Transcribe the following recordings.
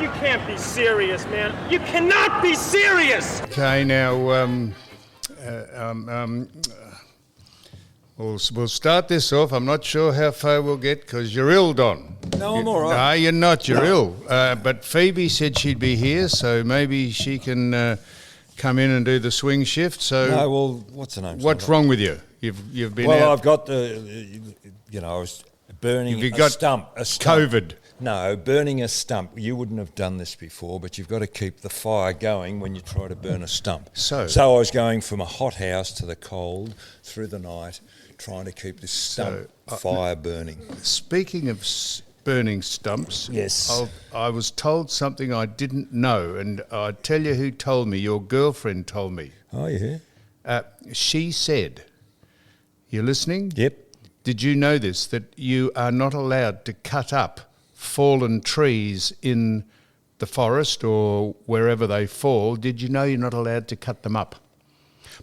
You can't be serious, man. You cannot be serious! Okay, now, we'll start this off. I'm not sure how far we'll get because you're ill, Don. No, I'm all right. No, you're not. You're ill. But Phoebe said she'd be here, so maybe she can come in and do the swing shift. So, No, well, what's the name? what's wrong with you? You've been Well, out. I've got I was burning Have you got stump. COVID? No, burning a stump. You wouldn't have done this before, but you've got to keep the fire going when you try to burn a stump. So I was going from a hot house to the cold through the night, trying to keep this stump fire burning. Speaking of burning stumps, Yes. I was told something I didn't know, and I tell you who told me. Your girlfriend told me. Oh, yeah? She said, "You're listening?" Yep. Did you know this, that you are not allowed to cut up fallen trees in the forest or wherever they fall? Did you know you're not allowed to cut them up?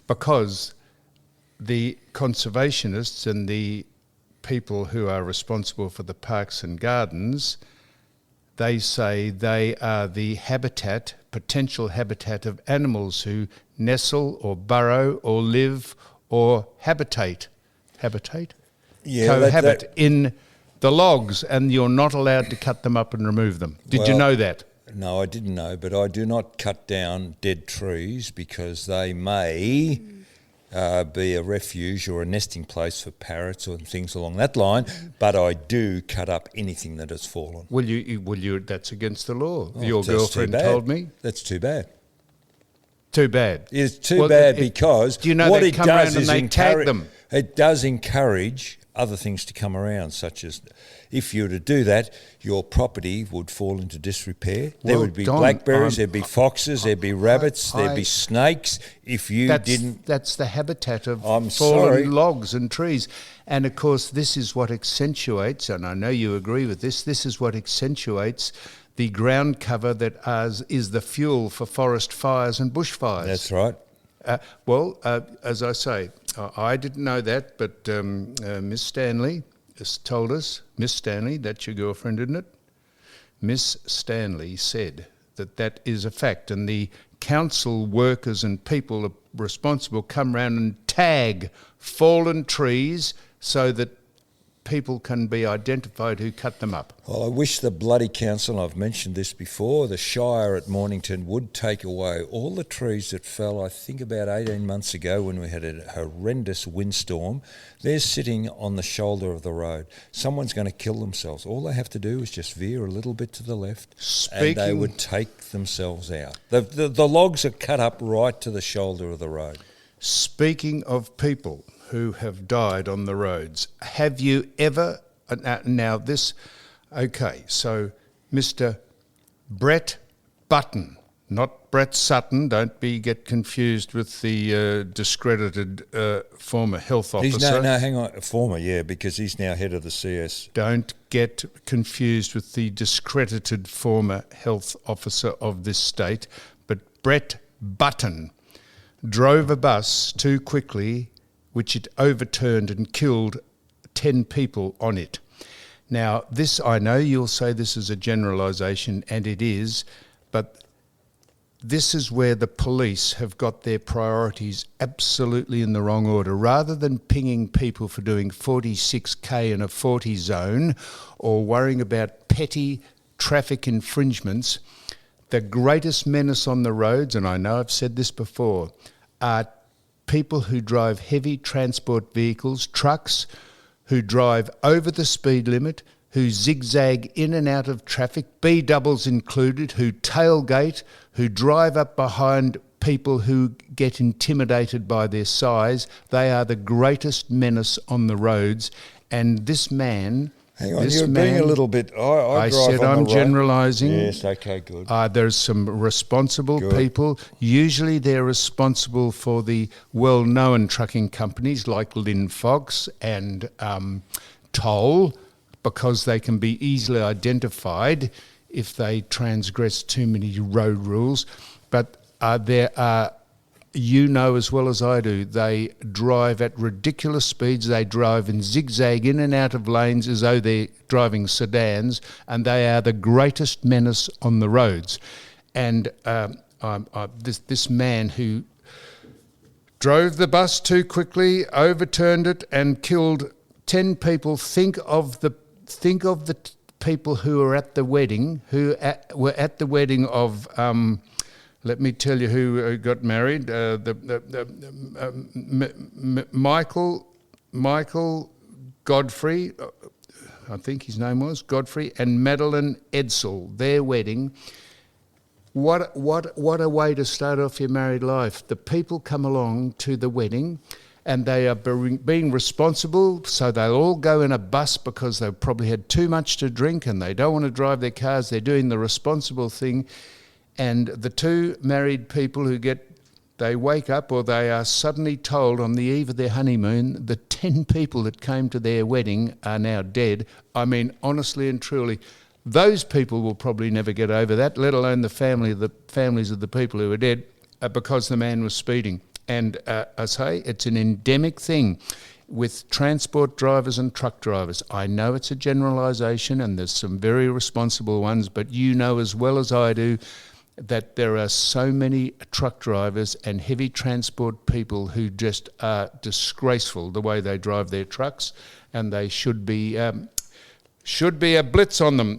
Because the conservationists and the people who are responsible for the parks and gardens, they say they are the potential habitat of animals who nestle or burrow or live or cohabit in the logs, and you're not allowed to cut them up and remove them. Did you know that? No, I didn't know, but I do not cut down dead trees because they may be a refuge or a nesting place for parrots or things along that line, but I do cut up anything that has fallen. Will you? That's against the law. Oh, Your that's girlfriend too bad. told me. That's too bad. Too bad. It's too bad because do you know what they it come does around is and they tag them? It does encourage other things to come around, such as if you were to do that, your property would fall into disrepair. There would be blackberries, there'd be foxes, there'd be rabbits, there'd be snakes. If you didn't... That's the habitat of I'm fallen sorry. logs and trees. And of course, this is what accentuates, and I know you agree with this is what accentuates the ground cover that is the fuel for forest fires and bushfires. That's right. As I say, I didn't know that, but Miss Stanley has told us. Miss Stanley, that's your girlfriend, isn't it? Miss Stanley said that is a fact, and the council workers and people responsible come round and tag fallen trees so that people can be identified who cut them up. Well, I wish the bloody council, and I've mentioned this before, the Shire at Mornington would take away all the trees that fell, I think about 18 months ago when we had a horrendous windstorm. They're sitting on the shoulder of the road. Someone's going to kill themselves. All they have to do is just veer a little bit to the left and they would take themselves out. The logs are cut up right to the shoulder of the road. Speaking of people who have died on the roads, have you ever... so Mr. Brett Button, not Brett Sutton, don't get confused with the discredited former health officer. Hang on, former, yeah, because he's now head of the CS. Don't get confused with the discredited former health officer of this state, but Brett Button drove a bus too quickly, which it overturned and killed 10 people on it. Now, this, I know you'll say this is a generalisation, and it is, but this is where the police have got their priorities absolutely in the wrong order. Rather than pinging people for doing 46k in a 40 zone or worrying about petty traffic infringements, the greatest menace on the roads, and I know I've said this before, are people who drive heavy transport vehicles, trucks, who drive over the speed limit, who zigzag in and out of traffic, B-doubles included, who tailgate, who drive up behind people who get intimidated by their size. They are the greatest menace on the roads. And this man... Hang on, you're being a little bit... I said I'm generalising. Yes, okay, good. There's some responsible people. Usually they're responsible for the well-known trucking companies like Lynn Fox and Toll, because they can be easily identified if they transgress too many road rules. But there are you know as well as I do, they drive at ridiculous speeds. They drive in zigzag in and out of lanes as though they're driving sedans, and they are the greatest menace on the roads. And this man who drove the bus too quickly, overturned it, and killed 10 people. Think of the people who were at the wedding, were at the wedding of. Let me tell you who got married. Michael Godfrey, I think his name was Godfrey, and Madeline Edsel. Their wedding. What a way to start off your married life. The people come along to the wedding, and they are being responsible, so they'll all go in a bus because they've probably had too much to drink and they don't want to drive their cars. They're doing the responsible thing. And the two married people they wake up, or they are suddenly told on the eve of their honeymoon, the 10 people that came to their wedding are now dead. I mean, honestly and truly, those people will probably never get over that, let alone the families of the people who are dead, because the man was speeding. And I say, it's an endemic thing with transport drivers and truck drivers. I know it's a generalisation and there's some very responsible ones, but you know as well as I do that there are so many truck drivers and heavy transport people who just are disgraceful the way they drive their trucks, and they should be a blitz on them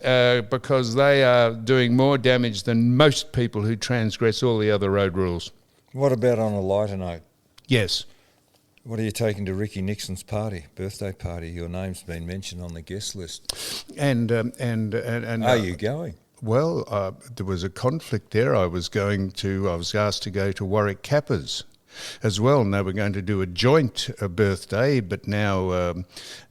because they are doing more damage than most people who transgress all the other road rules. What about on a lighter note? Yes. What are you taking to Ricky Nixon's birthday party? Your name's been mentioned on the guest list. And are you going? Well, there was a conflict there. I was asked to go to Warwick Kappa's as well, and they were going to do a joint birthday, but now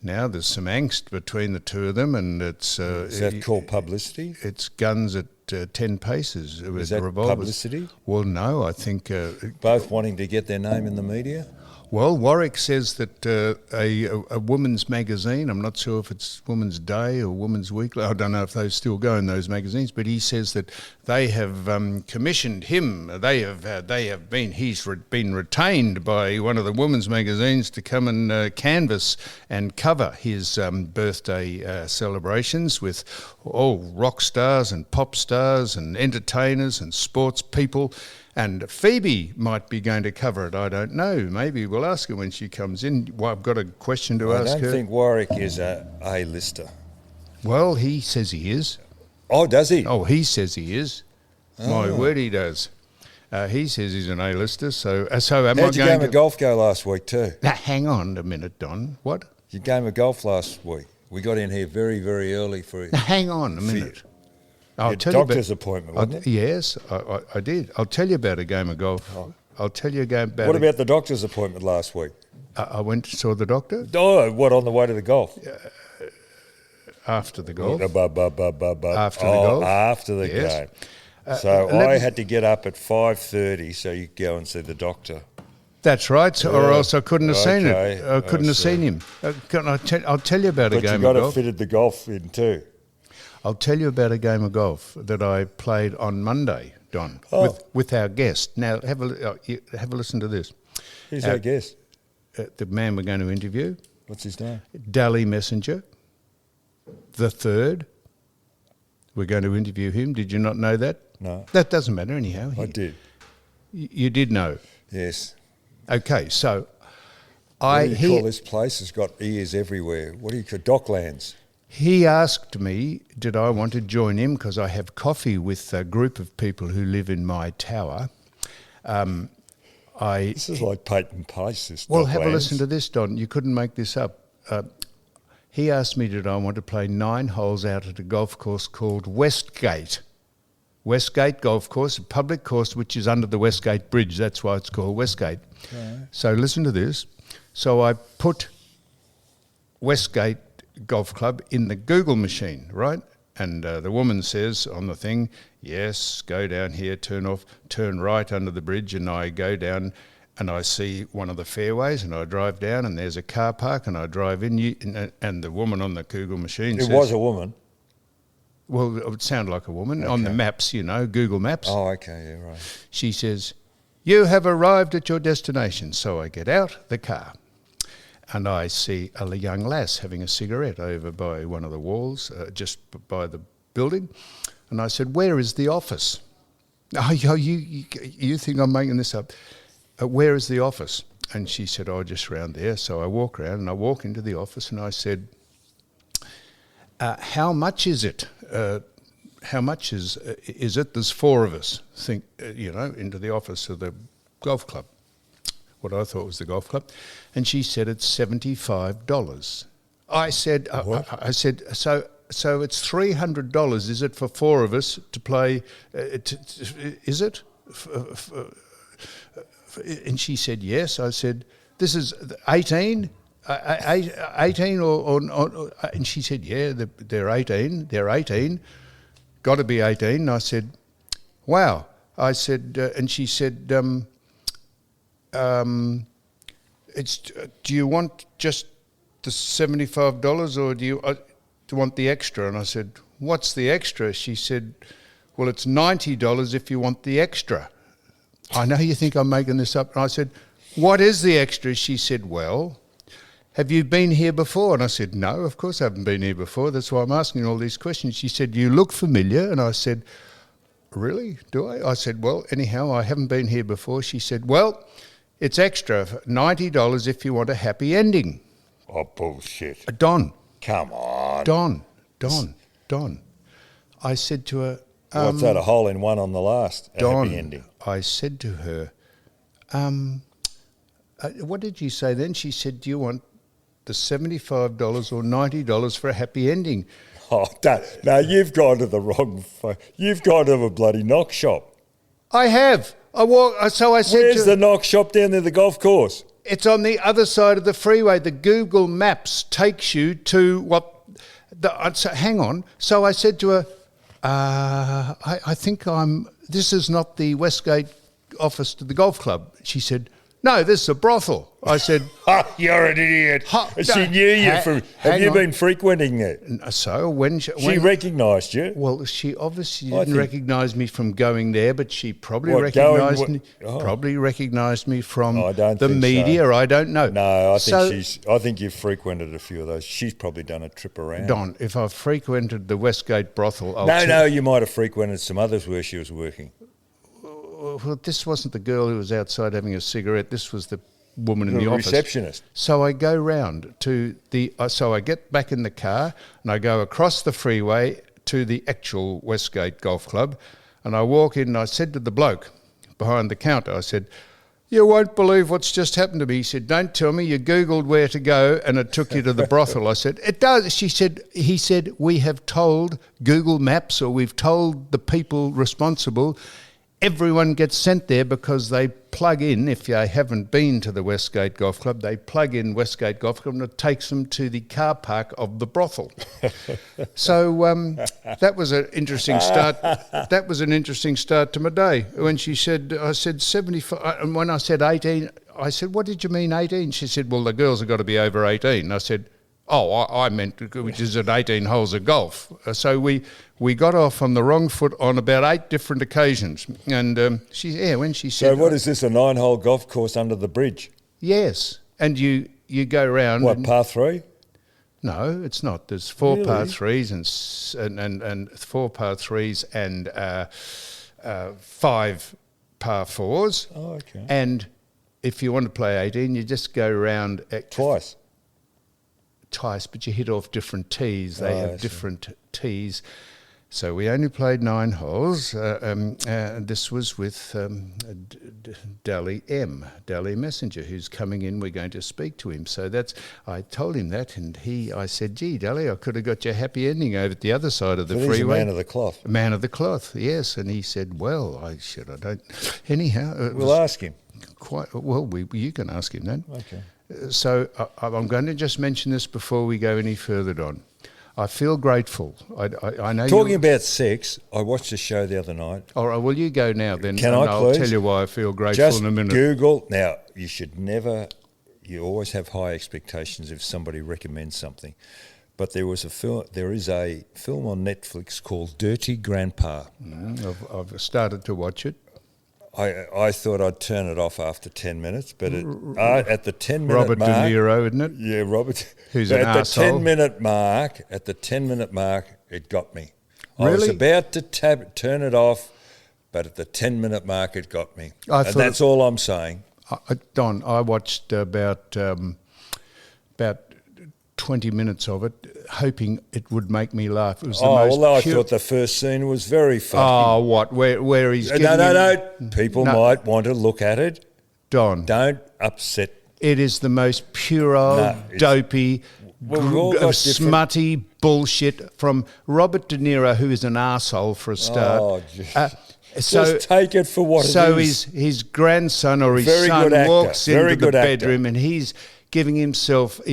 there's some angst between the two of them, and it's... Is that called publicity? It's guns at 10 paces. Is that revolvers. Publicity? Well, no, I think... both wanting to get their name in the media? Well, Warwick says that a woman's magazine, I'm not sure if it's Woman's Day or Woman's Weekly, I don't know if they still go in those magazines, but he says that they have commissioned him. He's been retained by one of the women's magazines to come and canvass and cover his birthday celebrations with all rock stars and pop stars and entertainers and sports people. And Phoebe might be going to cover it. I don't know. Maybe we'll ask her when she comes in. Well, I've got a question to ask her. I don't think Warwick is a A-lister. Well, he says he is. Oh, does he? Oh, he says he is. My word, he does. He says he's an A-lister. So am I going to... How'd your game of golf go last week too? Now, hang on a minute, Don. What? Your game of golf last week. We got in here very, very early for it. Now, hang on a minute. Your doctor's appointment, wasn't it? Yes, I did. I'll tell you about a game of golf. I'll tell you about... What about the doctor's appointment last week? I went to saw the doctor. Oh, what, on the way to the golf? After the golf. After the golf? After the game. So I had to get up at 5:30 so you could go and see the doctor. That's right, or else I couldn't have seen it. I couldn't have seen him. I'll tell you about a game of golf. But you got to fitted the golf in too. I'll tell you about a game of golf that I played on Monday, Don, with our guest. Now, have a listen to this. Who's our guest? The man we're going to interview. What's his name? Daly Messenger, the third. We're going to interview him. Did you not know that? No. That doesn't matter anyhow. I did. You did know? Yes. Okay, so What do you call this place? It's got ears everywhere. What do you call Docklands? He asked me, did I want to join him, because I have coffee with a group of people who live in my tower. This is like Peyton Place, this Well, Docklands. have a listen to this, Don. You couldn't make this up. He asked me, did I want to play 9 holes out at a golf course called Westgate. Westgate Golf Course, a public course which is under the Westgate Bridge. That's why it's called Westgate. Right. So listen to this. So I put Westgate Golf Club in the Google machine, right? And the woman says on the thing, yes, go down here, turn right under the bridge, and I go down and I see one of the fairways and I drive down and there's a car park and I drive in, and the woman on the Google machine says... It was a woman? Well, it would sound like a woman. Okay. On the maps, Google Maps. Oh, okay, yeah, right. She says, You have arrived at your destination. So I get out the car and I see a young lass having a cigarette over by one of the walls, just by the building. And I said, where is the office? Oh, you think I'm making this up? Where is the office? And she said, oh, just round there. So I walk around and I walk into the office and I said, how much is it? How much is it? There's four of us, into the office of the golf club, what I thought was the golf club. And she said, it's $75. I said, I said, so it's $300, is it, for four of us to play? Is it? And she said, yes. I said, this is 18? 18 or and she said, yeah, they're 18. They're 18. Got to be 18. And I said, wow. I said, and she said, do you want just the $75 or do you want the extra? And I said, what's the extra? She said, well, it's $90 if you want the extra. I know you think I'm making this up. And I said, what is the extra? She said, well, have you been here before? And I said, no, of course I haven't been here before. That's why I'm asking all these questions. She said, you look familiar. And I said, really? Do I? I said, well, anyhow, I haven't been here before. She said, well, it's extra, $90 if you want a happy ending. Oh, bullshit. Don. Come on. Don. I said to her... what's that, a hole in one on the last? Don, happy ending. I said to her, what did you say then? She said, do you want the $75 or $90 for a happy ending? Oh, no, you've gone to the wrong... You've gone to a bloody knock shop. I have. So I said where's the knock shop down there, the golf course? It's on the other side of the freeway. The Google Maps takes you to what... hang on. So I said to her, I think this is not the Westgate office to the golf club. She said, no, this is a brothel. I said... You're an idiot. She knew you from... Have you been frequenting there? So when she recognised you? Well, she obviously didn't recognise me from going there, but she probably recognised me from the media. So. I don't know. No, I think you've frequented a few of those. She's probably done a trip around. Don, if I've frequented the Westgate brothel... No, you might have frequented some others where she was working. Well, this wasn't the girl who was outside having a cigarette. This was the woman in the office. Receptionist. So I go round to so I get back in the car and I go across the freeway to the actual Westgate Golf Club, and I walk in and I said to the bloke behind the counter, I said, you won't believe what's just happened to me. He said, don't tell me, you Googled where to go and it took you to the brothel. I said, it does. He said, we have told Google Maps, or we've told the people responsible, everyone gets sent there because they plug in, if you haven't been to the Westgate Golf Club, they plug in Westgate Golf Club and it takes them to the car park of the brothel. So that was an interesting start. That was an interesting start to my day. When she said, I said 75, and when I said 18, I said, what did you mean 18? She said, well, the girls have got to be over 18. I said, oh, I meant, which is at 18 holes of golf. So we got off on the wrong foot on about 8 different occasions. And when she said... So what is this, a 9-hole golf course under the bridge? Yes. And you go round... What, par 3? No, it's not. There's 4 par 3s and 4 par 3s and 5 par 4s. Oh, okay. And if you want to play 18, you just go round... Twice, but you hit off different tees. They have different tees. So we only played 9 holes. This was with Dally Messenger, who's coming in. We're going to speak to him. So I told him that, and I said, gee, Dally, I could have got you a happy ending over at the other side of the freeway. He's a man of the cloth. A man of the cloth, yes. And he said, well, I don't. Anyhow. We'll ask him. You can ask him then. Okay. So I'm going to just mention this before we go any further, Don. I feel grateful. I know. Talking about sex, I watched a show the other night. All right, well, you go now then. Can I, I'll tell you why I feel grateful just in a minute. Google. Now, you always have high expectations if somebody recommends something. But there is a film on Netflix called Dirty Grandpa. I've started to watch it. I thought I'd turn it off after 10 minutes, but at the 10-minute Robert mark... De Niro, isn't it? Yeah, Robert. Who's an at the arsehole. 10-minute mark, it got me. I Really? was about to turn it off, but at the 10-minute mark, it got me. I And thought that's all I'm saying. Don, I watched about 20 minutes of it, hoping it would make me laugh. It was the most Although I pure... thought the first scene was very funny. Oh, what? Where he's giving No. People No. might want to look at it. Don. Don't upset. It is the most puerile, dopey, Well, we've all got different- smutty bullshit from Robert De Niro, who is an arsehole for a start. Oh, geez. So, Just take it for what it so is. his grandson or his Very son good actor. walks Very into the good actor. bedroom and he's giving himself a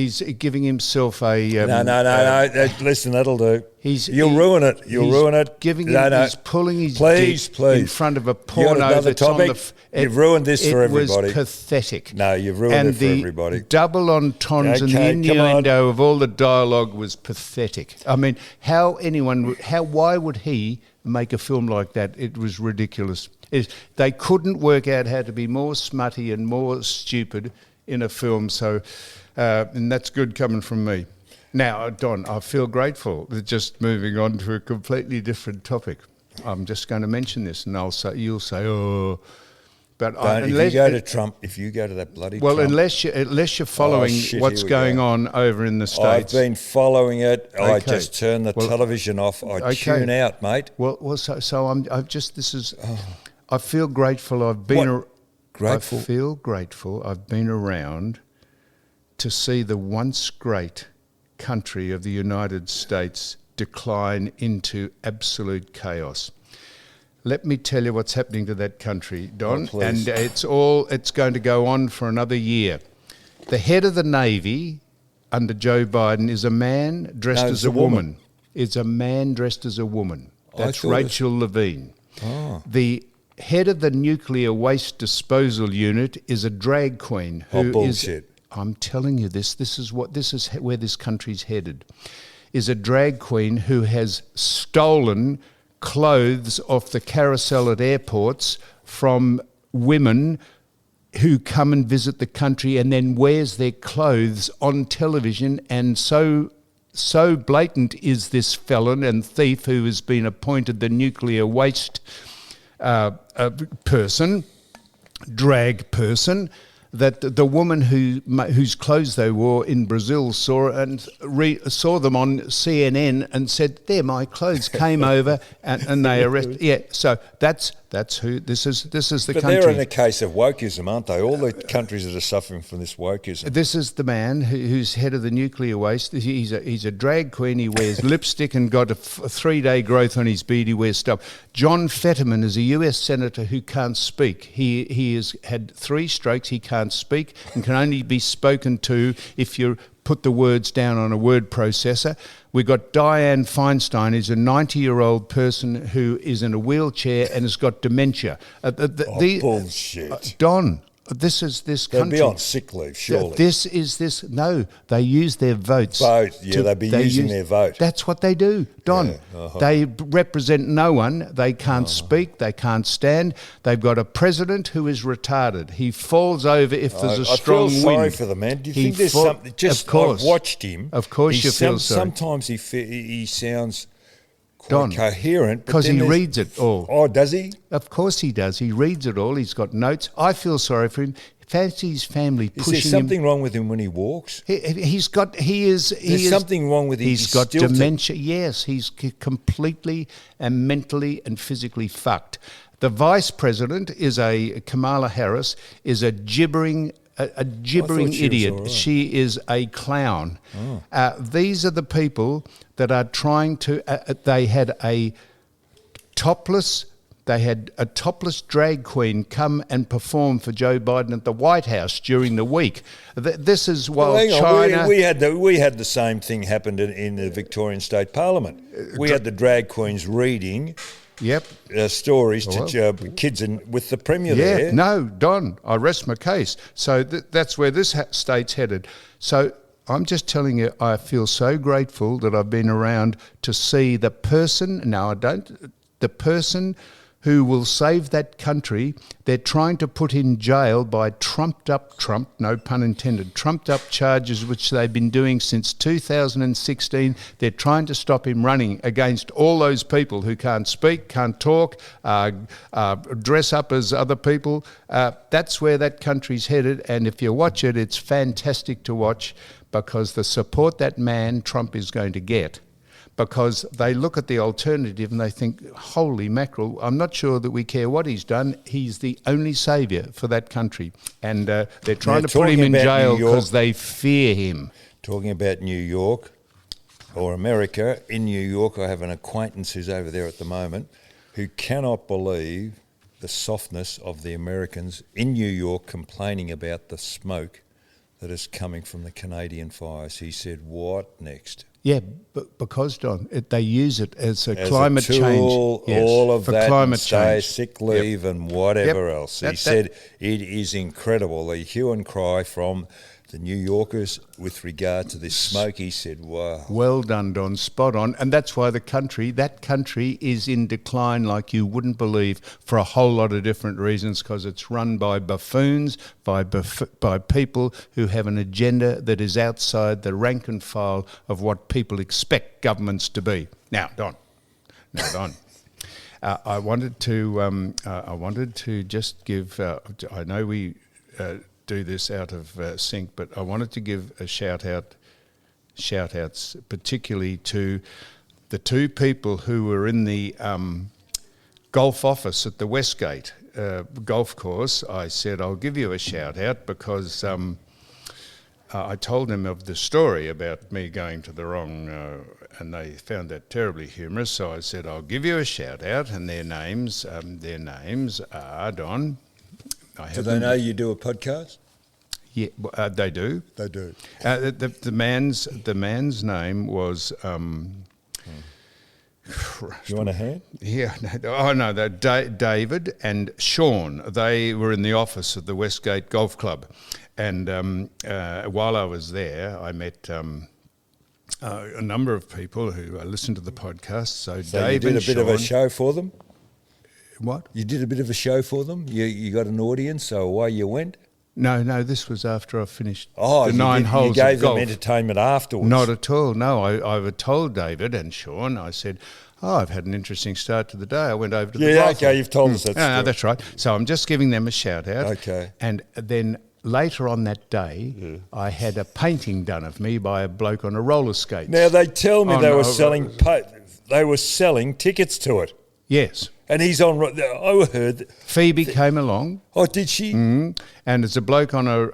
No. Listen, that'll do. You'll ruin it. You'll ruin it. He's pulling his please, dick in front of a You got porno another that's on topic? the... You've ruined this for everybody. It was pathetic. No, you've ruined it for everybody. And the double entendres and the Okay, come on. innuendo of all the dialogue was pathetic. I mean, why would he make a film like that? It was ridiculous. They couldn't work out how to be more smutty and more stupid in a film, so and that's good coming from me. Now, Don, I feel grateful that just moving on to a completely different topic. I'm just going to mention this, and you'll say, oh, but If you go to Trump, if you go to that bloody Trump, unless you're following shit, what's here we going go. on over in the States. I've been following it. I Okay. just turn the television off. I tune out, mate. I feel grateful. Grateful? I feel grateful. I've been around to see the once great country of the United States decline into absolute chaos. Let me tell you what's happening to that country, Don, please. and it's going to go on for another year. The head of the Navy under Joe Biden is a man dressed as a woman. Is a man dressed as a woman. That's Rachel Levine. Oh. The head of the nuclear waste disposal unit is a drag queen who bullshit. I'm telling you this is where this country's headed. Is a drag queen who has stolen clothes off the carousel at airports from women who come and visit the country and then wears their clothes on television, and so blatant is this felon and thief who has been appointed the nuclear waste drag person, that the woman whose clothes they wore in Brazil saw them on CNN and said, "They're my clothes." Came over and they arrested. Yeah, so that's who this is. This is the country. But they're in a case of wokeism, aren't they? All the countries that are suffering from this wokeism. This is the man who's head of the nuclear waste. He's a drag queen. He wears lipstick and got a 3-day growth on his beard. He wears stuff. John Fetterman is a US senator who can't speak. He has had 3 strokes. He can't speak and can only be spoken to if you put the words down on a word processor. We've got Dianne Feinstein, who's a 90-year-old person who is in a wheelchair and has got dementia. Bullshit. Don, this is this country. They'd be on sick leave, surely. No, they use their votes. They'd be using their vote. That's what they do, Don. Yeah, uh-huh. They represent no one. They can't speak. They can't stand. They've got a president who is retarded. He falls over if there's a strong wind. I feel sorry for the man. Do you think there's something? Just, of course. I've watched him. Of course you feel sorry. Sometimes he sounds quite Don, coherent. because he reads it all. Oh, does he? Of course he does. He reads it all. He's got notes. I feel sorry for him. Fancy his family pushing him. Is there something wrong with him when he walks? There's something wrong with him. He's got dementia. Yes, he's completely and mentally and physically fucked. The vice president Kamala Harris is a gibbering idiot. Right. She is a clown. Oh. These are the people that are trying to. They had a topless drag queen come and perform for Joe Biden at the White House during the week. This is while China... We had the same thing happened in the Victorian State Parliament. We had the drag queens reading stories to kids with the Premier there. Yeah, no, Don, I rest my case. So that's where this state's headed. So I'm just telling you, I feel so grateful that I've been around to see the person who will save that country. They're trying to put in jail by trumped up, no pun intended, trumped up charges which they've been doing since 2016. They're trying to stop him running against all those people who can't speak, can't talk, dress up as other people. That's where that country's headed, and if you watch it, it's fantastic to watch, because the support that man Trump is going to get, because they look at the alternative and they think, holy mackerel, I'm not sure that we care what he's done. He's the only saviour for that country. And they're trying to put him in jail because they fear him. Talking about New York or America, in New York I have an acquaintance who's over there at the moment who cannot believe the softness of the Americans in New York complaining about the smoke that is coming from the Canadian fires. He said, what next? Yeah, because, Don, they use it as climate tool, change. Yes, all of for that, climate stay change. Sick leave and whatever else. He said it is incredible. The hue and cry from the New Yorkers with regard to this smoke, he said, wow. Well done, Don, spot on. And that's why that country is in decline like you wouldn't believe, for a whole lot of different reasons, because it's run by buffoons, by people who have an agenda that is outside the rank and file of what people expect governments to be. Now, Don. I wanted to just give, I know we do this out of sync, but I wanted to give a shout-outs particularly to the two people who were in the golf office at the Westgate golf course. I said, I'll give you a shout-out because I told them of the story about me going to the wrong, and they found that terribly humorous, so I said, I'll give you a shout-out, and their names are, Don... Do they know you do a podcast? Yeah, they do. They do. The man's name was. You want a hand? Yeah. David and Sean. They were in the office of the Westgate Golf Club, and while I was there, I met a number of people who listened to the podcast. So Dave you did and a bit Sean, of a show for them? What? You did a bit of a show for them? You got an audience, so away you went? No, this was after I finished the 9 holes of golf. You gave them entertainment afterwards? Not at all, no. I told David and Sean, I said, I've had an interesting start to the day. I went over to the brothel. Okay, you've told us that story. No, that's right. So I'm just giving them a shout-out. Okay. And then later on that day, I had a painting done of me by a bloke on a roller skate. Now, they tell me they were selling tickets to it. Yes. And he's on. I heard Phoebe came along. Oh, did she? And there's a bloke on a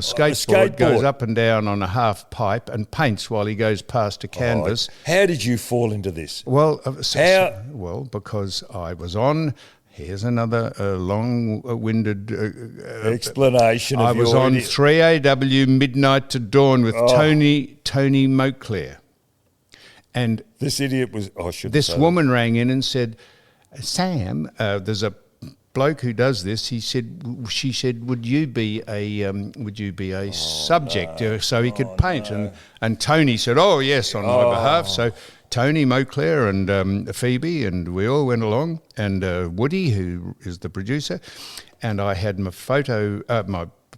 skateboard, goes up and down on a half pipe and paints while he goes past a canvas. How did you fall into this? Well, because I was on. Here's another long-winded explanation. I was on 3AW Midnight to Dawn with Tony Moclair, and this idiot was. This woman rang in and said, Sam, there's a bloke who does this. She said, would you be a subject so he could paint? No. And Tony said, oh yes, on my behalf. So Tony Moclair and Phoebe and we all went along, and Woody, who is the producer, and I had my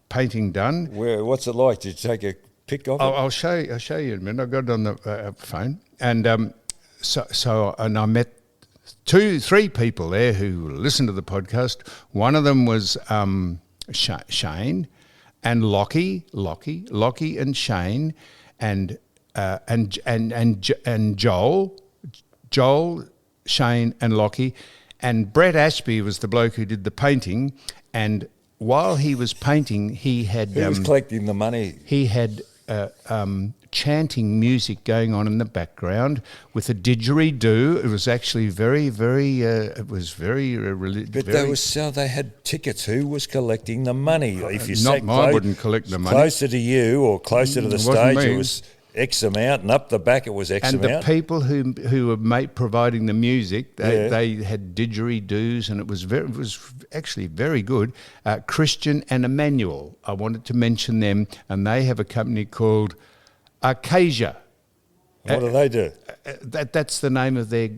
painting done. What's it like? Did you take a pic of it? I'll show you in a minute. I got it on the phone, and so I met 2-3 people there who listened to the podcast. One of them was Shane and Lockie and Shane and Joel, Shane and Lockie, and Brett Ashby was the bloke who did the painting. And while he was painting, he was collecting the money. He had chanting music going on in the background with a didgeridoo. It was actually very, very. It was very religious. But they had tickets. Who was collecting the money? If you wouldn't collect the money. Closer to you or closer to the stage, it was X amount, and up the back it was X amount. And the people who were providing the music, they had didgeridoos, and it was actually very good. Christian and Emmanuel, I wanted to mention them, and they have a company called Acacia. What do they do? That's the name of their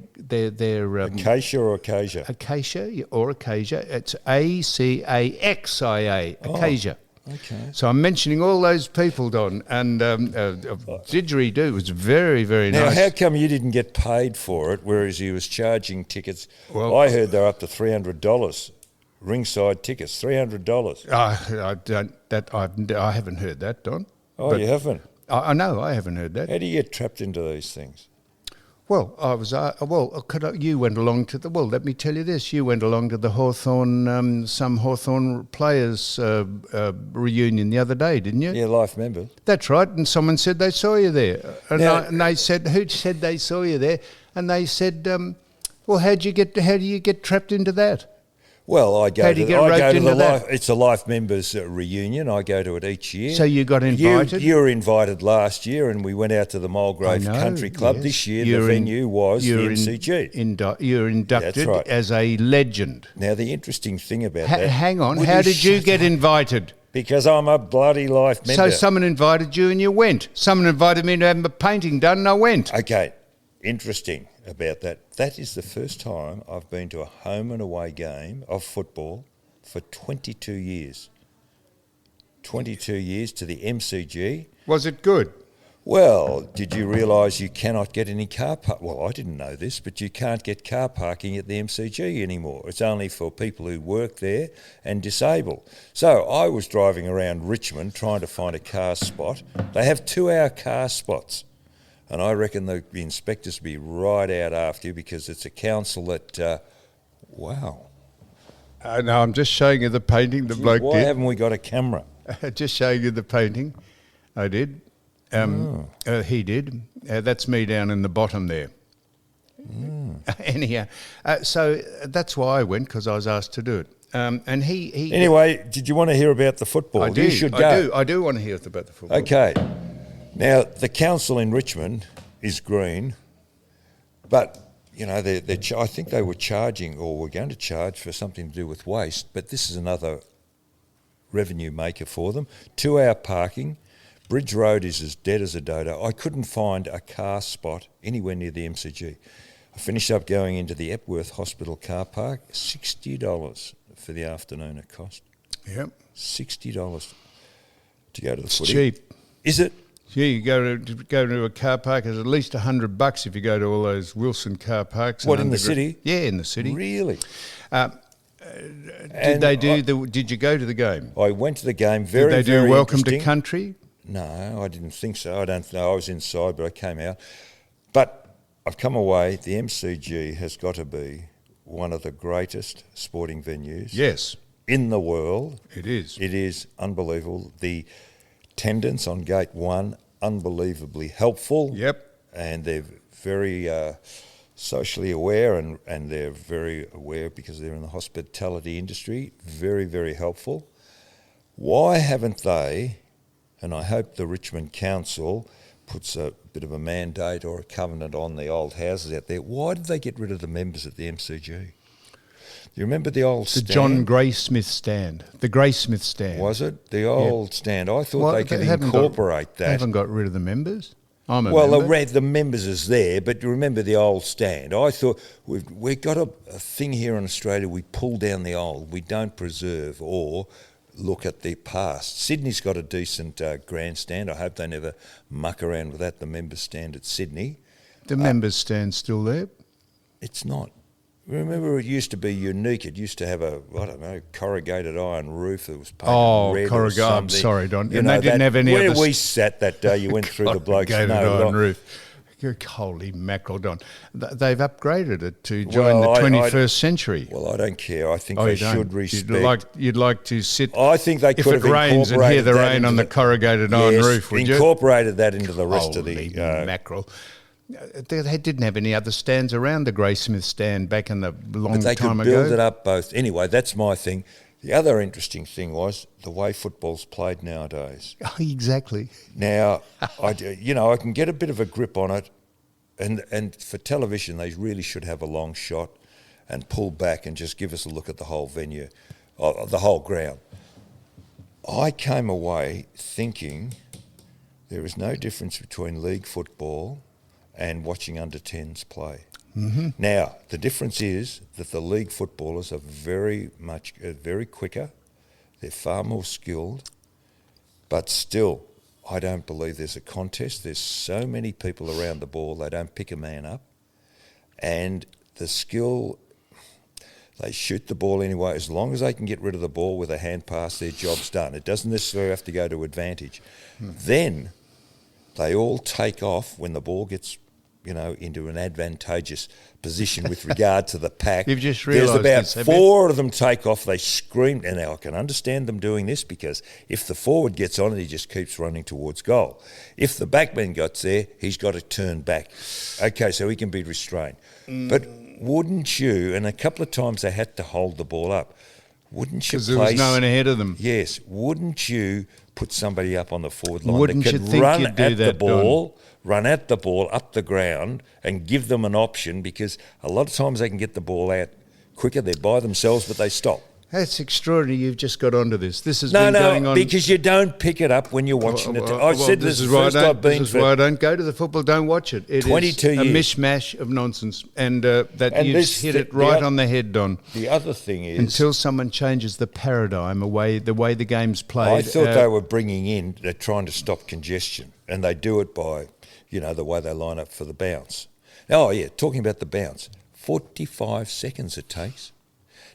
Acacia or Acacia? Acacia or Acacia. It's ACAXIA, Acacia. Okay. So I'm mentioning all those people, Don, and didgeridoo was very, very Now, nice. how come you didn't get paid for it, whereas he was charging tickets? Well, I heard they're up to $300. Ringside tickets, $300. I haven't heard that, Don. Oh, But you haven't? I know I haven't heard that. How do you get trapped into these things? Well, you went along to the. Well, let me tell you this: you went along to the Hawthorn, some Hawthorn players reunion the other day, didn't you? Yeah, life member. That's right. And someone said they saw you there, and, Now- and they said, "Who said they saw you there?" And they said, "Well, how do you get trapped into that?" Well, I How go do you to, get I go roped to the into that? life. It's a life members reunion. I go to it each year. So you got invited? You were invited last year, and we went out to the Mulgrave I know, Country Club. yes. This year, You're the venue was the you're MCG. You're inducted That's right. as a legend. Now, the interesting thing about that. Hang on, Would how did you shut get up? invited? Because I'm a bloody life member. So someone invited you and you went. Someone invited me to have a painting done and I went. Okay, interesting about that. That is the first time I've been to a home and away game of football for 22 years. 22 years to the MCG. Was it good? Well, did you realise you cannot get any car park? Well, I didn't know this, but you can't get car parking at the MCG anymore. It's only for people who work there and disabled. So I was driving around Richmond trying to find a car spot. They have 2-hour car spots. And I reckon the inspectors will be right out after you because it's a council that, wow. No, I'm just showing you the painting the bloke Why did. haven't we got a camera? Just showing you the painting. I did. He did. That's me down in the bottom there. Anyhow, so that's why I went, because I was asked to do it. And he Anyway, did you want to hear about the football? I do. You should go. I do want to hear about the football. Okay. Now, the council in Richmond is green, but, you know, I think they were charging or were going to charge for something to do with waste, but this is another revenue maker for them. 2-hour parking. Bridge Road is as dead as a dodo. I couldn't find a car spot anywhere near the MCG. I finished up going into the Epworth Hospital car park. $60 for the afternoon it cost. Yep. $60 to go to the It's footy. cheap. Is it? Yeah, you go to a car park. It's at least $100 if you go to all those Wilson car parks. What, and in the underground- city? Yeah, in the city. Really? Did they do Did you go to the game? I went to the game. Very, Did they very do Welcome to interesting. Country? No, I didn't think so. I don't know. I was inside, but I came out. But I've come away. The MCG has got to be one of the greatest sporting venues Yes, in the world. it is. It is unbelievable. The attendants on Gate 1, unbelievably helpful. Yep. And they're very socially aware and they're very aware because they're in the hospitality industry. Very, very helpful. Why haven't they, and I hope the Richmond Council puts a bit of a mandate or a covenant on the old houses out there, why did they get rid of the members at the MCG? Do you remember the old The stand? John Graysmith stand. The Graysmith stand. Was it? The old stand. I thought Well, they could haven't incorporate They that. haven't got rid of the members. I'm a Well, member. the members is there, but you remember the old stand. I thought we've got a thing here in Australia, we pull down the old. We don't preserve or look at the past. Sydney's got a decent grandstand. I hope they never muck around with that, the members stand at Sydney. The members stand still there. It's not. Remember, it used to be unique. It used to have a, I don't know, corrugated iron roof that was painted red or corrugated. I'm something. sorry, Don. You And know, they didn't that- have any where other we sat that day, you went through the bloke's corrugated no, iron roof. Holy mackerel, Don. They've upgraded it to join Well, the I- 21st century. Well, I don't care. I think Oh, they you don't? should respect. You'd like to sit. I think they if could it have rains and hear incorporated the that rain into on the corrugated iron Yes, roof, would you? incorporated that into the rest of Holy the. mackerel. They didn't have any other stands around the Graysmith stand back in the long But they time could build ago. it up both. Anyway, that's my thing. The other interesting thing was the way football's played nowadays. Oh, exactly. Now, I can get a bit of a grip on it, and for television, they really should have a long shot and pull back and just give us a look at the whole venue, the whole ground. I came away thinking there is no difference between league football and watching under-10s play. Mm-hmm. Now, the difference is that the league footballers are very quicker. They're far more skilled. But still, I don't believe there's a contest. There's so many people around the ball, they don't pick a man up. And the skill, they shoot the ball anyway. As long as they can get rid of the ball with a hand pass, their job's done. It doesn't necessarily have to go to advantage. Then they all take off when the ball gets, into an advantageous position with regard to the pack. You've just realised there's about four of them take off. They scream, and now I can understand them doing this because if the forward gets on it, he just keeps running towards goal. If the backman gets there, he's got to turn back. Okay, so he can be restrained. But wouldn't you? And a couple of times they had to hold the ball up. Wouldn't you? Because there was no one ahead of them. Yes. Wouldn't you put somebody up on the forward line Wouldn't that you could think run you'd do at the that, ball? Don? Run at the ball up the ground and give them an option, because a lot of times they can get the ball out quicker. They're by themselves, but they stop. That's extraordinary. You've just got onto this. This has been going on. Because you don't pick it up when you're watching it. I've said this is why first I've been. This is why I don't go to the football. Don't watch it. It 22 is a years. mishmash of nonsense, and you've hit it right on the head, Don. The other thing is, until someone changes the paradigm, the way the game's played. I thought they were bringing in. They're trying to stop congestion, and they do it by, the way they line up for the bounce. Oh yeah, talking about the bounce, 45 seconds it takes.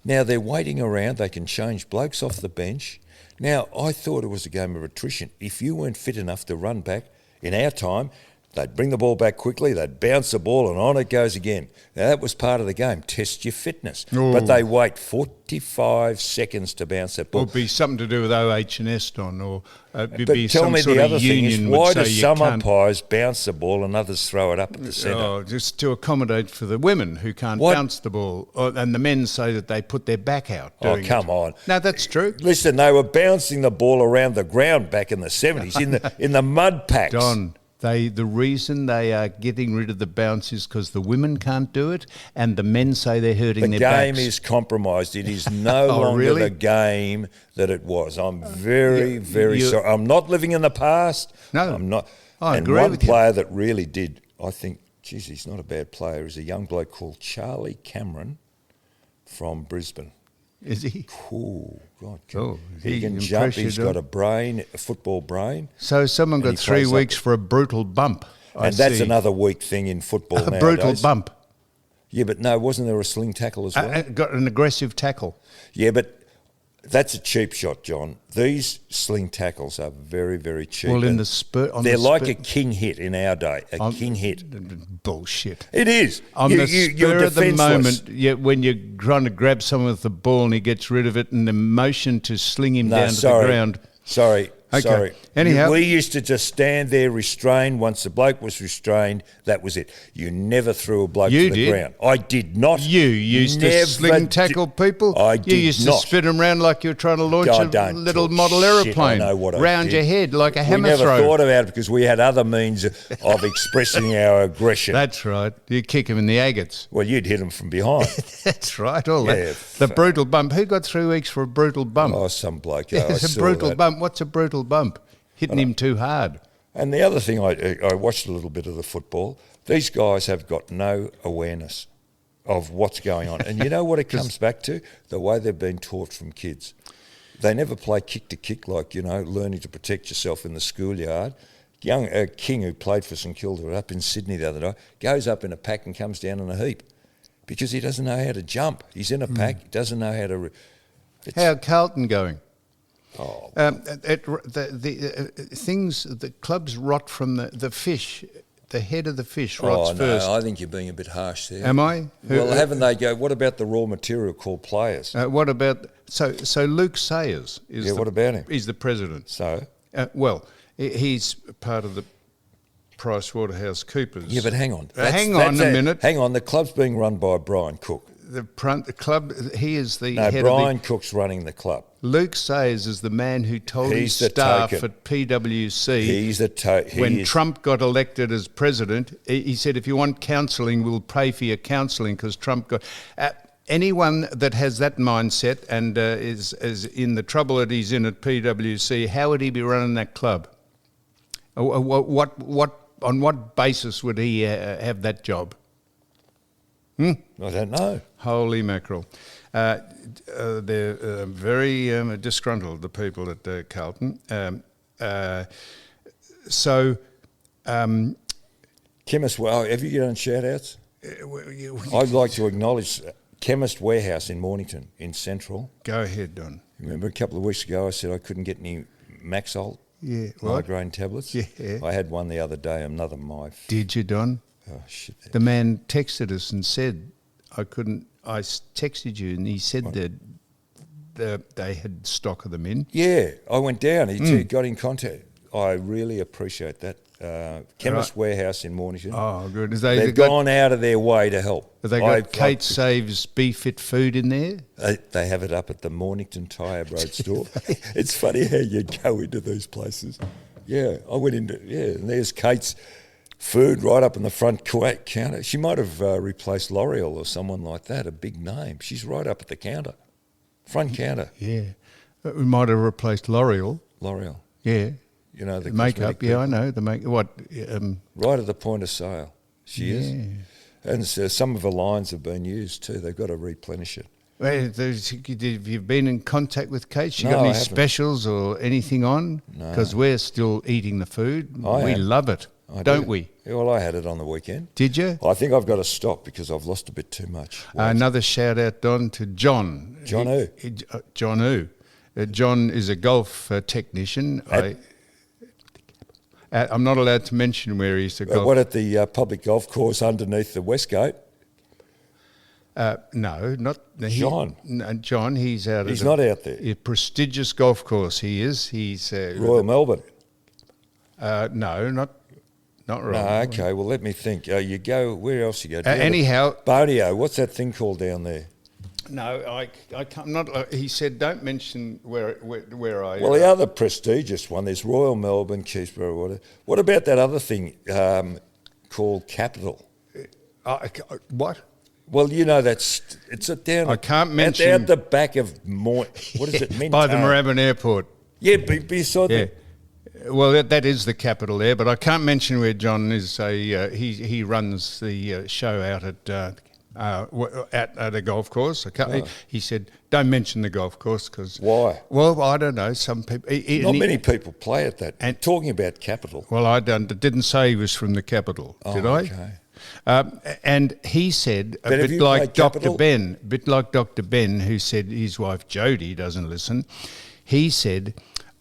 Now they're waiting around. They can change blokes off the bench. Now, I thought it was a game of attrition. If you weren't fit enough to run back, in our time, they'd bring the ball back quickly, they'd bounce the ball, and on it goes again. Now, that was part of the game. Test your fitness. Ooh. But they wait 45 seconds to bounce that ball. Or be something to do with OH&S, Don, or But be tell some me sort the of other thing is, union why would do say you some can't. umpires bounce the ball and others throw it up at the centre? Oh, just to accommodate for the women who can't What? bounce the ball. And the men say that they put their back out doing Come on. No, that's true. Listen, they were bouncing the ball around the ground back in the 70s in the mud packs. Don, the reason they are getting rid of the bounce is because the women can't do it, and the men say they're hurting The their game backs. is compromised. It is no Oh, longer really? the game that it was. I'm very, you- very you- sorry. I'm not living in the past. No, I'm not. I and agree one with you. player that really did, I think, geez, he's not a bad player, is a young bloke called Charlie Cameron from Brisbane. Is he? Cool. God, Oh, he can impress jump. you, He's Don? got a brain, a football brain. So someone And got he 3 plays up weeks it. for a brutal bump. I And that's see. another weak thing in football a nowadays. brutal bump. Yeah, but no, wasn't there a sling tackle as well? Got an aggressive tackle. Yeah, but that's a cheap shot, John. These sling tackles are very, very cheap. Well, in And the spurt, on they're the like spur- a king hit in our day. King hit. Bullshit. It is. On the spur you're of the defenceless. moment, when you're trying to grab someone with the ball and he gets rid of it, and the motion to sling him down to the ground. Sorry. Okay. Sorry. Anyhow. We used to just stand there restrained. Once the bloke was restrained, that was it. You never threw a bloke You to the did. ground. I did not. You used Never to sling tackle people. I You did used not. to spin them around like you were trying to launch God, a don't little talk model shit. aeroplane I know what I round did. your head like a hammer We never throw. thought about it because we had other means of expressing our aggression. That's right. You kick him in the agates. Well, you'd hit him from behind. That's right. All Yeah, that. The brutal bump. Who got 3 weeks for a brutal bump? Oh, some bloke. Yeah, I it's a saw brutal that. bump. What's a brutal bump? Hitting him too hard. And the other thing, I watched a little bit of the football. These guys have got no awareness of what's going on. And you know what it comes back to? The way they've been taught from kids. They never play kick to kick like, learning to protect yourself in the schoolyard. Young King, who played for St Kilda up in Sydney the other night, goes up in a pack and comes down in a heap because he doesn't know how to jump. He's in a pack. He doesn't know how to... How Carlton going? Oh, The clubs rot from the fish. The head of the fish rots no, first. I think you're being a bit harsh there. Am I? Well, haven't they go, what about the raw material called players? What about so Luke Sayers is what about him? He's the president. So? He's part of the PricewaterhouseCoopers. Yeah, but hang on. Hang on a minute. Hang on, the club's being run by Brian Cook. The club. He is the No, head Brian of Cook's running the club. Luke Sayers is the man who told He's his the staff token. at PwC He's the when Trump got elected as president. He said, "If you want counselling, we'll pay for your counselling," because Trump got. Anyone that has that mindset and is in the trouble that he's in at PwC, how would he be running that club? on what basis would he have that job? I don't know. Holy mackerel. They're very disgruntled, the people at Carlton. Chemist, well, have you done shout-outs? I'd like to acknowledge Chemist Warehouse in Mornington, in Central. Go ahead, Don. Remember a couple of weeks ago I said I couldn't get any Maxalt what? migraine tablets? Yeah. I had one the other day, another Did you, Don? Oh, shit. The man texted us and said, I texted you, and he said that they had stock of them in. Yeah, I went down. He got in contact. I really appreciate that. Chemist Warehouse in Mornington. Oh, good. They've gone out of their way to help. Have they got Kate Saves Be Fit food in there? They have it up at the Mornington Tyre Road store. It's funny how you go into these places. Yeah, I went into, and there's Kate's food right up in the front counter. She might have replaced L'Oreal or someone like that, a big name. She's right up at the counter, front counter. Yeah. We might have replaced L'Oreal. L'Oreal. Yeah. You know, the makeup, I know. The what? Right at the point of sale. She is. And some of her lines have been used too. They've got to replenish it. Have you been in contact with Kate? She No, got any I haven't. specials or anything on? No. Because we're still eating the food. We love it, don't we? Yeah, well, I had it on the weekend. Did you? I think I've got to stop because I've lost a bit too much weight. Another shout out, Don, to John. John who? John who? John is a golf technician. I'm not allowed to mention where he's a golf. What, at the public golf course underneath the West Gate? No, not John. John, he's out. He's not out there. A prestigious golf course. He is. He's Royal Melbourne. No, not Royal. No, okay. Well, let me think. You go. Where else you go? Anyhow, Bardio. What's that thing called down there? No, I can't. Not. He said, "Don't mention where I." Well, the other prestigious one. There's Royal Melbourne, Keysborough Water. What about that other thing called Capital? What? Well, you know it's down. I can't mention at the back of what is it? By the Moorabbin Airport. Yeah, beside the. Well, that is the capital there, but I can't mention where John is. He runs the show out at a golf course. He said, "Don't mention the golf course because." Why? Well, I don't know. Some people. Not many people play at that. And talking about capital. Well, I didn't say he was from the capital, did I? Okay. And he said, a bit like Dr. Ben, who said his wife Jodie doesn't listen. He said,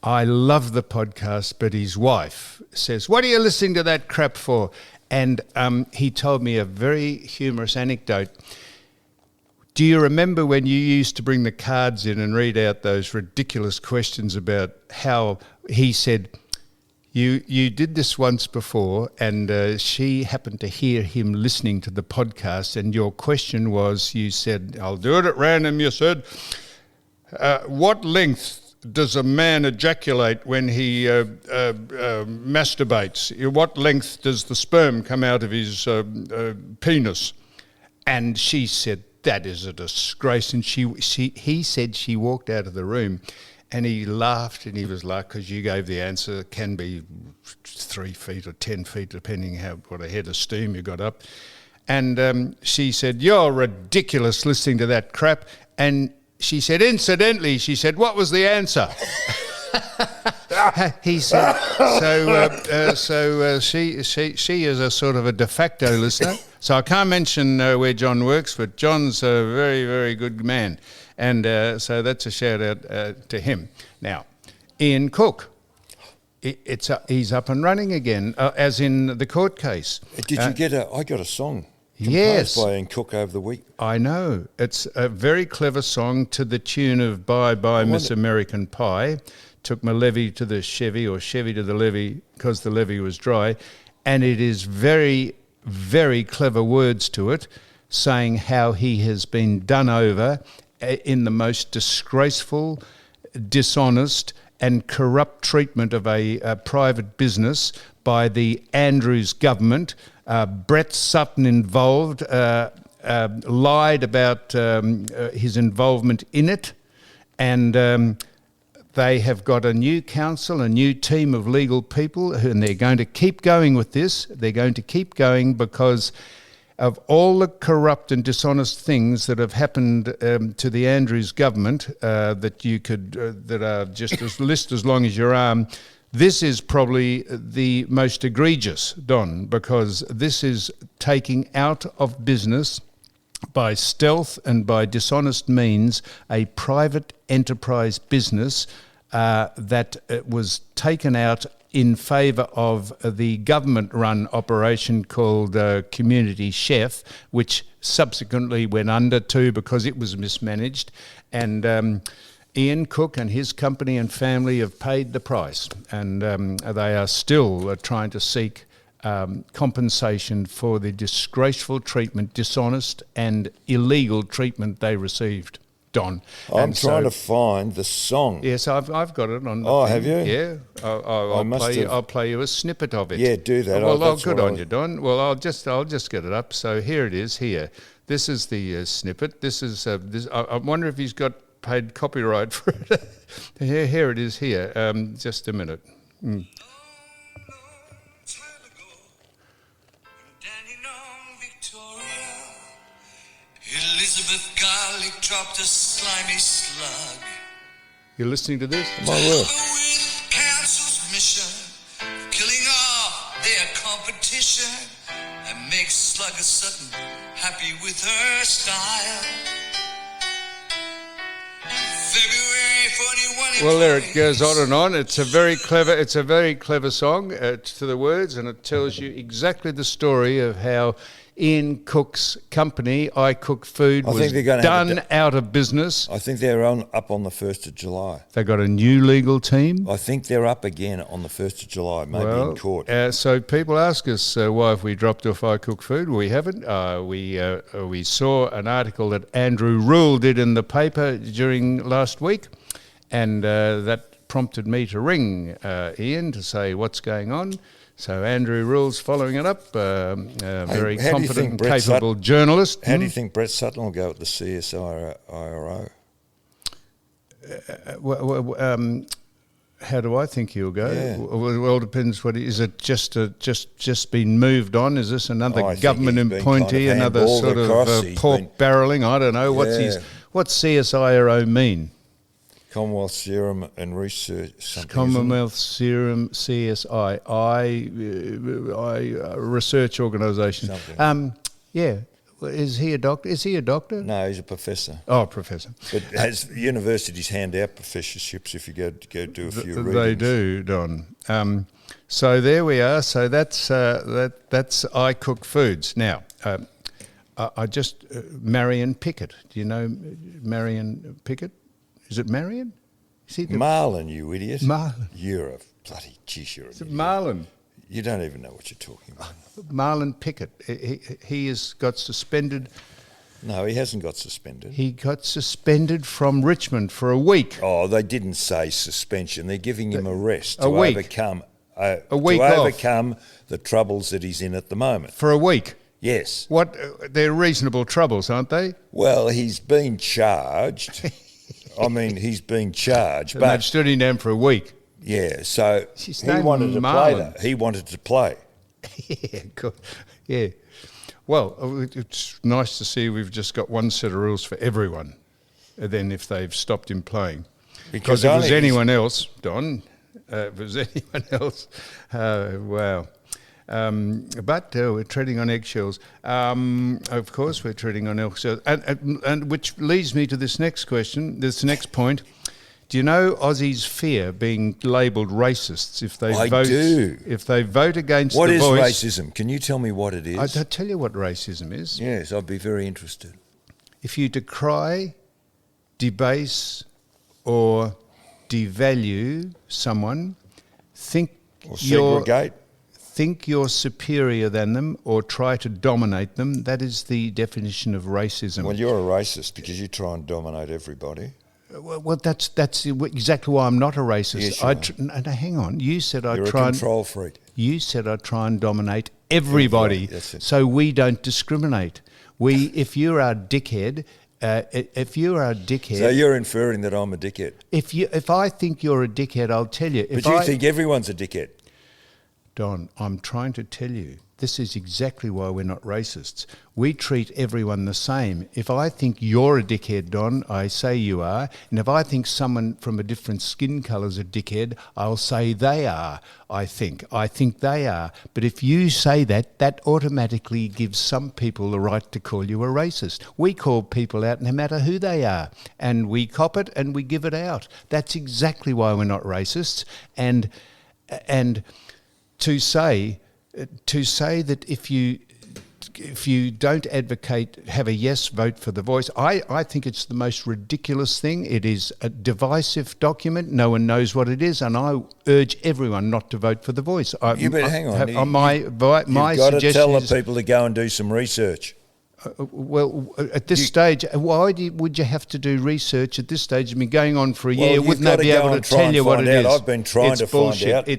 "I love the podcast, but his wife says, 'What are you listening to that crap for?'" And he told me a very humorous anecdote. Do you remember when you used to bring the cards in and read out those ridiculous questions about how he said, you did this once before, and she happened to hear him listening to the podcast, and your question was, you said, I'll do it at random, you said, what length does a man ejaculate when he masturbates? What length does the sperm come out of his penis? And she said, that is a disgrace. And he said she walked out of the room, and he laughed, and he was like, because you gave the answer, it can be 3 feet or 10 feet, depending what a head of steam you got up. And she said, you're ridiculous listening to that crap. And she said, incidentally, she said, what was the answer? He said, she is a sort of a de facto listener. So I can't mention where John works, but John's a very, very good man. And so that's a shout out to him. Now, Ian Cook, he's up and running again, as in the court case. Did you get I got a song. Yes, by Ian Cook over the week. I know. It's a very clever song to the tune of Bye Bye Miss American Pie. Took my levy to the Chevy, or Chevy to the levy, because the levy was dry. And it is very, very clever words to it, saying how he has been done over in the most disgraceful, dishonest and corrupt treatment of a private business by the Andrews government. Brett Sutton involved, lied about his involvement in it, and They have got a new council, a new team of legal people, and they're going to keep going with this. They're going to keep going because of all the corrupt and dishonest things that have happened to the Andrews government that you could that are just a list as long as your arm. This is probably the most egregious, Don, because this is taking out of business by stealth and by dishonest means a private enterprise business that was taken out in favour of the government-run operation called Community Chef, which subsequently went under too because it was mismanaged. And Ian Cook and his company and family have paid the price, and they are still trying to seek compensation for the disgraceful treatment, dishonest and illegal treatment they received, Don. I'm trying to find the song. Yes, I've got it on. Oh, have you? Yeah, I'll play you a snippet of it. Yeah, do that. Well, good on you, Don. Well, I'll just get it up. So here it is. Here, this is the snippet. This is this. I wonder if he's got paid copyright for it. Here it is. Here, just a minute. Elizabeth Garlic dropped a slimy slug. You're listening to this? My word. With council's mission, killing off their competition, and make Slugger Sutton happy with her style. February 41. Well, there it goes on and on. It's a very clever song to the words, and it tells you exactly the story of how Ian Cook's company, I Cook Food, was done out of business. I think they're up on the 1st of July. They got a new legal team. I think they're up again on the 1st of July, maybe in court. So people ask us, why have we dropped off I Cook Food? Well, we haven't. We saw an article that Andrew Rule did in the paper during last week, and that prompted me to ring Ian to say what's going on. So Andrew Rule's following it up, very competent and capable journalist. How do you think Brett Sutton will go at the CSIRO? How do I think he'll go? Yeah. Well, it depends. Is it just been moved on? Is this another government appointee, another sort of pork barrelling? I don't know. What's CSIRO mean? Commonwealth Serum and Research. Commonwealth Serum, CSI, research organisation. Yeah. Is he a doctor? No, he's a professor. Oh, professor. But universities hand out professorships if you go do a few readings. They do, Don. So there we are. So that's I Cook Foods. Now, I just Marion Pickett. Do you know Marion Pickett? Is it Marion? Marlon, you idiot. Marlon. You're a bloody geez, you're an idiot. Marlon. You don't even know what you're talking about. Marlon Pickett. He has got suspended. No, he hasn't got suspended. He got suspended from Richmond for a week. Oh, they didn't say suspension. They're giving him a rest to overcome the troubles that he's in at the moment. For a week? Yes. They're reasonable troubles, aren't they? Well, he's been charged. He's been charged. But they've stood him down for a week. Yeah, so he wanted to play, though. He wanted to play. Yeah, good. Yeah. Well, it's nice to see we've just got one set of rules for everyone, then if they've stopped him playing. Because if it was anyone else, Don, wow. But we're treading on eggshells. Of course, we're treading on eggshells, and which leads me to this next question, this next point. Do you know Aussies fear being labelled racists if they vote? I do. If they vote against the voice. What is racism? Can you tell me what it is? I'll tell you what racism is. Yes, I'd be very interested. If you decry, debase, or devalue someone, or segregate. Think you're superior than them or try to dominate them, that is the definition of racism. Well, you're a racist because you try and dominate everybody. Well, that's exactly why I'm not a racist. Yes, no, hang on. You said you're a control freak. You said I try and dominate everybody, that's it. So we don't discriminate. If you're our dickhead If you are a dickhead... So you're inferring that I'm a dickhead? If I think you're a dickhead, I'll tell you. But you think everyone's a dickhead? Don, I'm trying to tell you, this is exactly why we're not racists. We treat everyone the same. If I think you're a dickhead, Don, I say you are. And if I think someone from a different skin colour's a dickhead, I'll say they are, I think. I think they are. But if you say that, that automatically gives some people the right to call you a racist. We call people out no matter who they are. And we cop it and we give it out. That's exactly why we're not racists. And to say that if you don't advocate, have a yes vote for the voice, I think it's the most ridiculous thing. It is a divisive document. No one knows what it is, and I urge everyone not to vote for the voice. You better hang on. My you've got to tell the people to go and do some research. Well, at this stage, why would you have to do research at this stage? It's been going on for a year. Wouldn't they be able to tell you what it is? I've been trying to find out.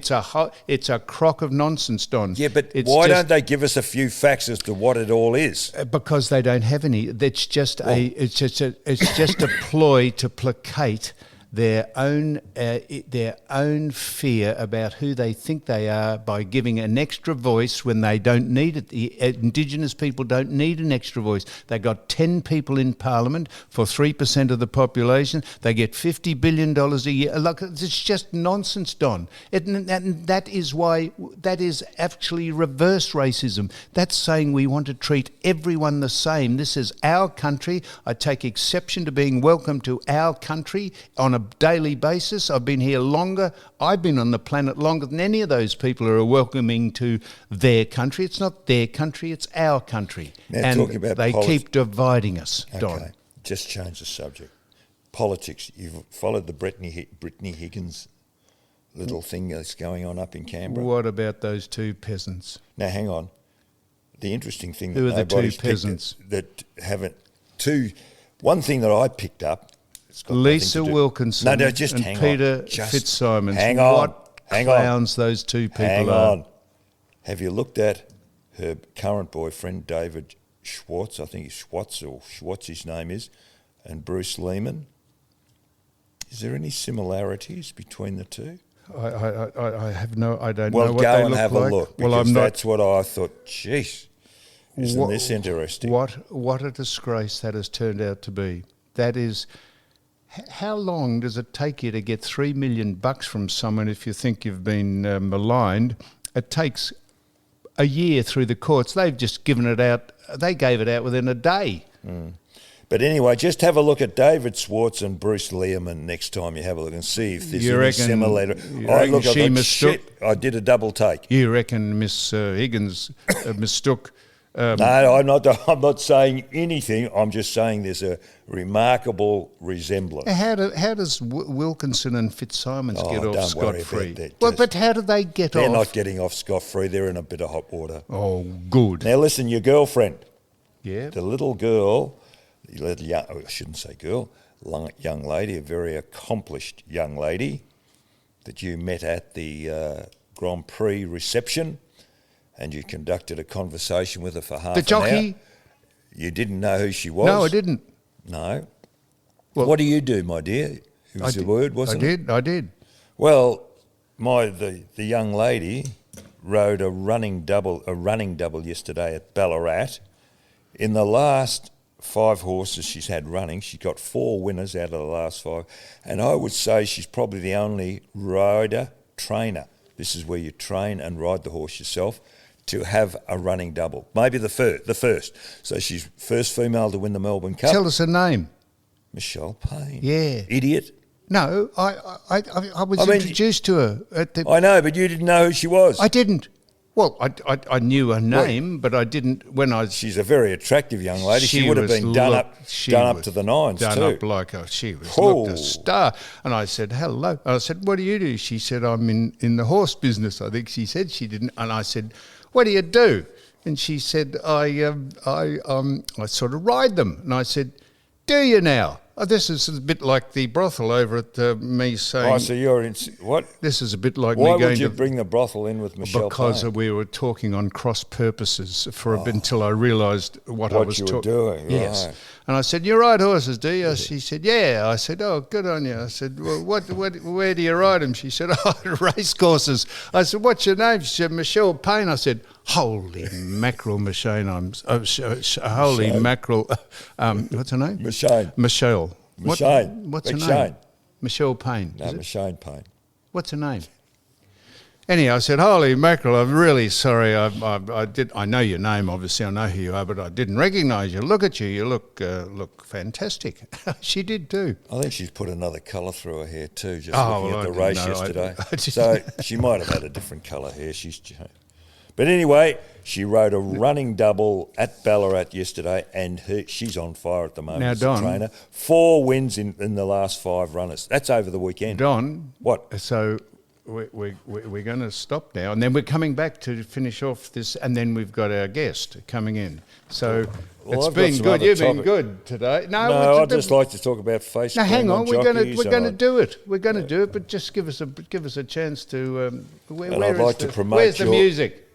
It's a crock of nonsense, Don. Yeah, but why don't they give us a few facts as to what it all is? Because they don't have any. It's just a ploy to placate their own fear about who they think they are by giving an extra voice when they don't need it. The Indigenous people don't need an extra voice. They got 10 people in Parliament for 3% of the population. They get $50 billion a year. Look, it's just nonsense, Don. That is actually reverse racism. That's saying we want to treat everyone the same. This is our country. I take exception to being welcome to our country on a daily basis. I've been here longer. I've been on the planet longer than any of those people who are welcoming to their country. It's not their country, it's our country. Now, and talking about they keep dividing us, Don. Okay, just change the subject. Politics. You've followed the Brittany Higgins little thing that's going on up in Canberra. What about those two peasants? Now, hang on. The interesting thing Who are the two peasants? One thing that I picked up, Lisa Wilkinson and Peter Fitzsimons. Hang on. Clowns those two people Hang are. on. Have you looked at her current boyfriend, David Schwartz? I think it's Schwartz his name is, and Bruce Lehman. Is there any similarities between the two? I have no. I don't know Well, what go they and look have like. a look, Well, because I'm not. that's what I thought. Jeez, isn't this interesting? What a disgrace that has turned out to be. That is. How long does it take you to get $3 million from someone if you think you've been maligned? It takes a year through the courts. They've just given it out. They gave it out within a day. Mm. But anyway, just have a look at David Schwartz and Bruce Lehman next time you have a look and see if there's any similarity. I did a double take. You reckon Miss Higgins mistook... No, I'm not saying anything. I'm just saying there's a remarkable resemblance. How does Wilkinson and Fitzsimons get off scot-free? Well, but how do they get off? They're not getting off scot-free. They're in a bit of hot water. Oh, good. Now listen, your girlfriend. Yeah. The little girl, I shouldn't say girl, young lady, a very accomplished young lady that you met at the Grand Prix reception. And you conducted a conversation with her for half an hour. The jockey? You didn't know who she was? No, I didn't. No? Well, what do you do, my dear? It was the word, wasn't it? I did. Well, the young lady rode a running double yesterday at Ballarat. In the last 5 horses she's had running, she got 4 winners out of the last 5. And I would say she's probably the only trainer. This is where you train and ride the horse yourself, to have a running double. Maybe the first. So she's first female to win the Melbourne Cup. Tell us her name. Michelle Payne. Yeah. Idiot. No, I was introduced to her. I know, but you didn't know who she was. I didn't. Well, I knew her name, but I didn't when I... She's a very attractive young lady. She would have been done up to the nines done too. Up like her. She was looked a star. And I said, hello. I said, what do you do? She said, I'm in the horse business. I think she said she didn't. And I said, what do you do? And she said, I sort of ride them. And I said, do you now? Oh, this is a bit like the brothel over at me saying. Oh, so you're in what? This is a bit like Why me going would you to. bring the brothel in with Michelle Because Payne? we were talking on cross purposes for a bit until I realised what I was you were doing, Yes, right. and I said, "You ride horses, do you?" She said, "Yeah." I said, "Oh, good on you." I said, "Well, where do you ride them?" She said, "Oh, race courses." I said, "What's your name?" She said, "Michelle Payne." I said, "Holy mackerel, Michelle! Holy mackerel! What's her name?" Michelle. Michelle. Michelle. What's her McShane. name? Michelle Payne. No, is it? Michelle Payne. What's her name? Anyhow, I said, "Holy mackerel! I'm really sorry. I know your name. Obviously, I know who you are, but I didn't recognise you. Look at you. You look fantastic." She did too. I think she's put another colour through her hair too, just Oh, looking well, at I the race didn't know. yesterday. I didn't- So she might have had a different colour hair. But anyway, she rode a running double at Ballarat yesterday, and she's on fire at the moment Now, as Don- a trainer. 4 wins in the last 5 runners. That's over the weekend. Don. What? So we're going to stop now, and then we're coming back to finish off this, and then we've got our guest coming in. So Well, it's I've got been some good. other You've been topic. good today. No, I'd just like to talk about face Now, cream hang on. We're jockeys going to and do it. We're going to do it, but just give us a chance to. And I'd like to promote Where's the your- music?